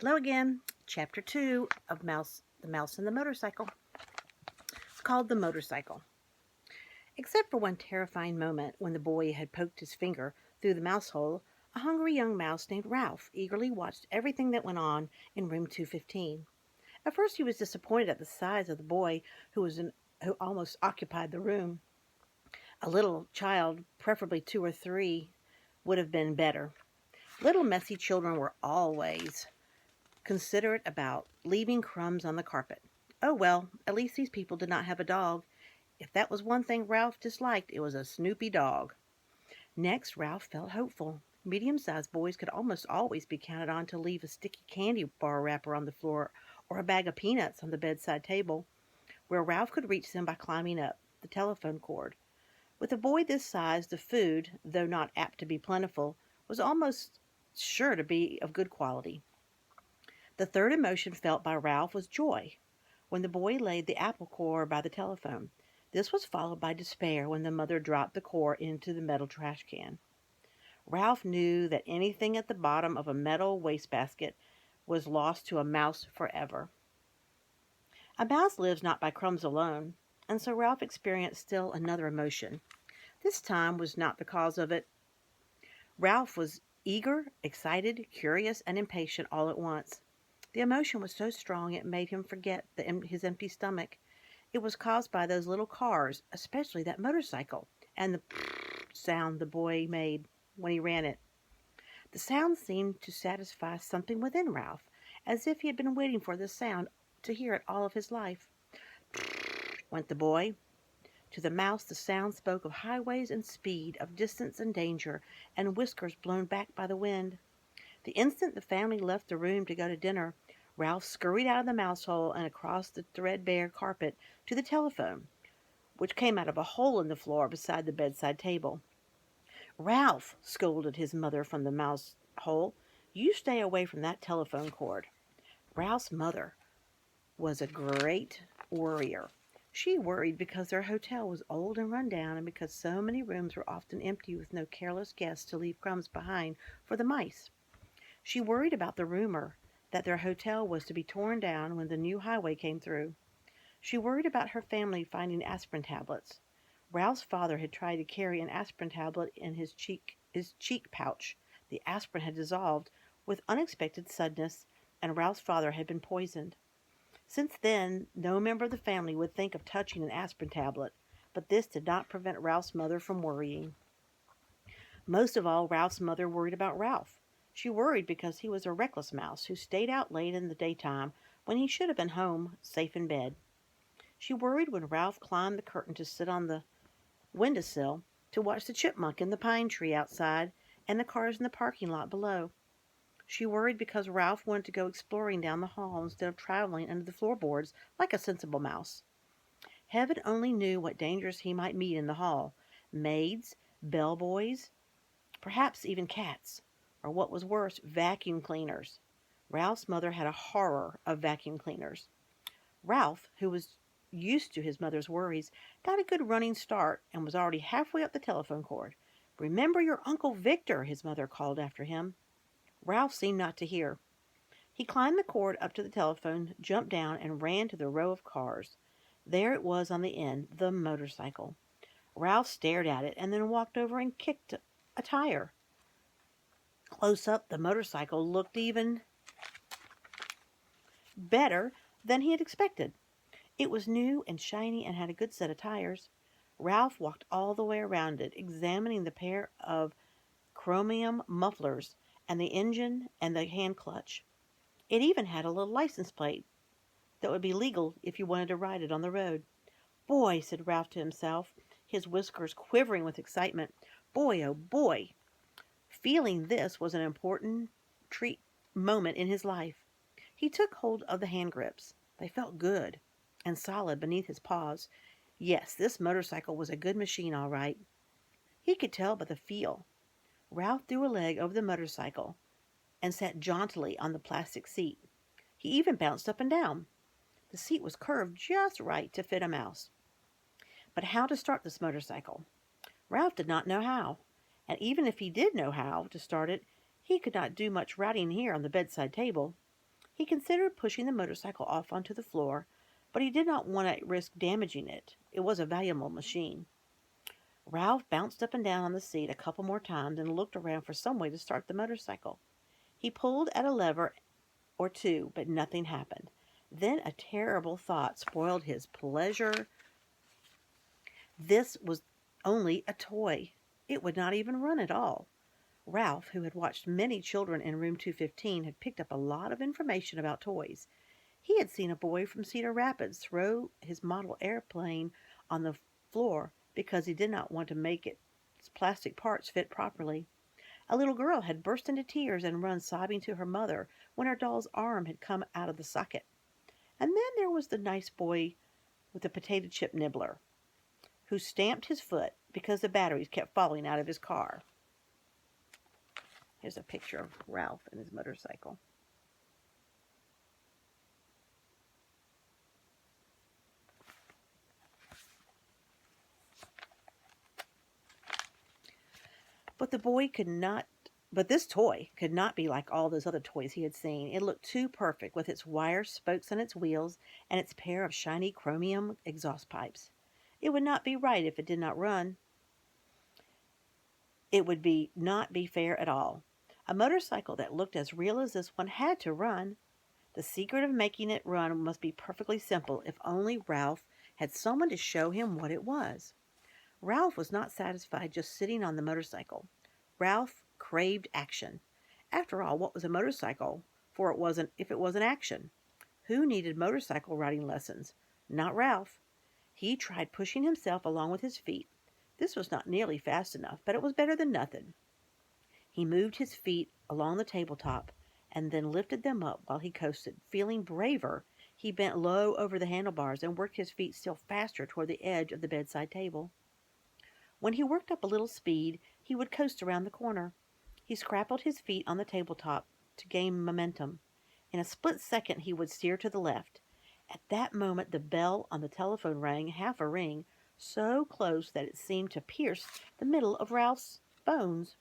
Hello again. Chapter 2 of The Mouse and the Motorcycle. It's called The Motorcycle. Except for one terrifying moment when the boy had poked his finger through the mouse hole, a hungry young mouse named Ralph eagerly watched everything that went on in room 215. At first he was disappointed at the size of the boy who almost occupied the room. A little child, preferably 2 or 3, would have been better. Little messy children were always considerate about leaving crumbs on the carpet. Oh well, at least these people did not have a dog. If that was one thing Ralph disliked, it was a snoopy dog. Next, Ralph felt hopeful. Medium-sized boys could almost always be counted on to leave a sticky candy bar wrapper on the floor or a bag of peanuts on the bedside table, where Ralph could reach them by climbing up the telephone cord. With a boy this size, the food, though not apt to be plentiful, was almost sure to be of good quality. The third emotion felt by Ralph was joy when the boy laid the apple core by the telephone. This was followed by despair when the mother dropped the core into the metal trash can. Ralph knew that anything at the bottom of a metal wastebasket was lost to a mouse forever. A mouse lives not by crumbs alone, and so Ralph experienced still another emotion. This time was not the cause of it. Ralph was eager, excited, curious, and impatient all at once. The emotion was so strong it made him forget his empty stomach. It was caused by those little cars, especially that motorcycle, and the sound the boy made when he ran it. The sound seemed to satisfy something within Ralph, as if he had been waiting for this sound to hear it all of his life. Went the boy. To the mouse the sound spoke of highways and speed, of distance and danger, and whiskers blown back by the wind. The instant the family left the room to go to dinner, Ralph scurried out of the mouse hole and across the threadbare carpet to the telephone, which came out of a hole in the floor beside the bedside table. "Ralph," scolded his mother from the mouse hole, "you stay away from that telephone cord." Ralph's mother was a great worrier. She worried because their hotel was old and run down, and because so many rooms were often empty with no careless guests to leave crumbs behind for the mice. She worried about the rumor that their hotel was to be torn down when the new highway came through. She worried about her family finding aspirin tablets. Ralph's father had tried to carry an aspirin tablet in his cheek pouch. The aspirin had dissolved with unexpected suddenness, and Ralph's father had been poisoned. Since then, no member of the family would think of touching an aspirin tablet, but this did not prevent Ralph's mother from worrying. Most of all, Ralph's mother worried about Ralph. She worried because he was a reckless mouse who stayed out late in the daytime when he should have been home, safe in bed. She worried when Ralph climbed the curtain to sit on the windowsill to watch the chipmunk in the pine tree outside and the cars in the parking lot below. She worried because Ralph wanted to go exploring down the hall instead of traveling under the floorboards like a sensible mouse. Heaven only knew what dangers he might meet in the hall. Maids, bellboys, perhaps even cats, or what was worse, vacuum cleaners. Ralph's mother had a horror of vacuum cleaners. Ralph, who was used to his mother's worries, got a good running start and was already halfway up the telephone cord. "Remember your Uncle Victor," his mother called after him. Ralph seemed not to hear. He climbed the cord up to the telephone, jumped down, and ran to the row of cars. There it was on the end, the motorcycle. Ralph stared at it and then walked over and kicked a tire. Close up, the motorcycle looked even better than he had expected. It was new and shiny and had a good set of tires. Ralph walked all the way around it, examining the pair of chromium mufflers and the engine and the hand clutch. It even had a little license plate that would be legal if you wanted to ride it on the road. "Boy," said Ralph to himself, his whiskers quivering with excitement. "Boy, oh boy." Feeling this was an important moment in his life. He took hold of the hand grips. They felt good and solid beneath his paws. Yes, this motorcycle was a good machine, all right. He could tell by the feel. Ralph threw a leg over the motorcycle and sat jauntily on the plastic seat. He even bounced up and down. The seat was curved just right to fit a mouse. But how to start this motorcycle? Ralph did not know how, and even if he did know how to start it, he could not do much riding here on the bedside table. He considered pushing the motorcycle off onto the floor, but he did not want to risk damaging it. It was a valuable machine. Ralph bounced up and down on the seat a couple more times and looked around for some way to start the motorcycle. He pulled at a lever or two, but nothing happened. Then a terrible thought spoiled his pleasure. This was only a toy. It would not even run at all. Ralph, who had watched many children in room 215, had picked up a lot of information about toys. He had seen a boy from Cedar Rapids throw his model airplane on the floor because he did not want to make its plastic parts fit properly. A little girl had burst into tears and run sobbing to her mother when her doll's arm had come out of the socket. And then there was the nice boy with the potato chip nibbler, who stamped his foot because the batteries kept falling out of his car. Here's a picture of Ralph and his motorcycle. But this toy could not be like all those other toys he had seen. It looked too perfect with its wire spokes on its wheels and its pair of shiny chromium exhaust pipes. It would not be right if it did not run. It would not be fair at all. A motorcycle that looked as real as this one had to run. The secret of making it run must be perfectly simple if only Ralph had someone to show him what it was. Ralph was not satisfied just sitting on the motorcycle. Ralph craved action. After all, what was a motorcycle if it wasn't action? Who needed motorcycle riding lessons? Not Ralph. He tried pushing himself along with his feet. This was not nearly fast enough, but it was better than nothing. He moved his feet along the tabletop and then lifted them up while he coasted. Feeling braver, he bent low over the handlebars and worked his feet still faster toward the edge of the bedside table. When he worked up a little speed, he would coast around the corner. He scrappled his feet on the tabletop to gain momentum. In a split second, he would steer to the left. At that moment, the bell on the telephone rang half a ring, so close that it seemed to pierce the middle of Ralph's bones.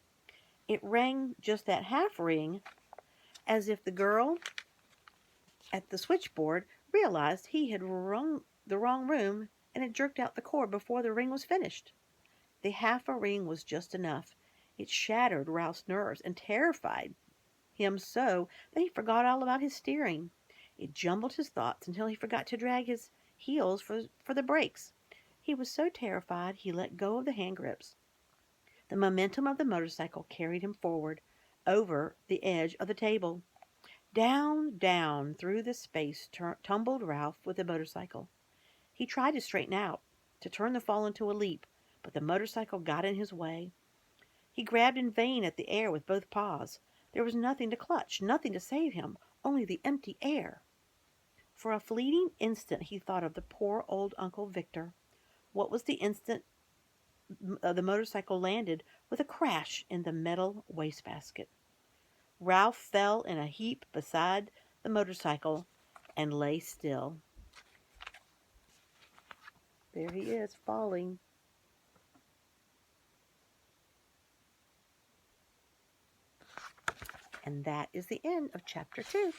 It rang just that half ring, as if the girl at the switchboard realized he had rung the wrong room and had jerked out the cord before the ring was finished. The half a ring was just enough. It shattered Ralph's nerves and terrified him so that he forgot all about his steering. It jumbled his thoughts until he forgot to drag his heels for the brakes. He was so terrified he let go of the hand grips. The momentum of the motorcycle carried him forward, over the edge of the table. Down, down through the space tumbled Ralph with the motorcycle. He tried to straighten out, to turn the fall into a leap, but the motorcycle got in his way. He grabbed in vain at the air with both paws. There was nothing to clutch, nothing to save him, only the empty air. For a fleeting instant he thought of the poor old Uncle Victor. What was the instant the motorcycle landed with a crash in the metal wastebasket. Ralph fell in a heap beside the motorcycle and lay still. There he is, falling. And that is the end of chapter 2.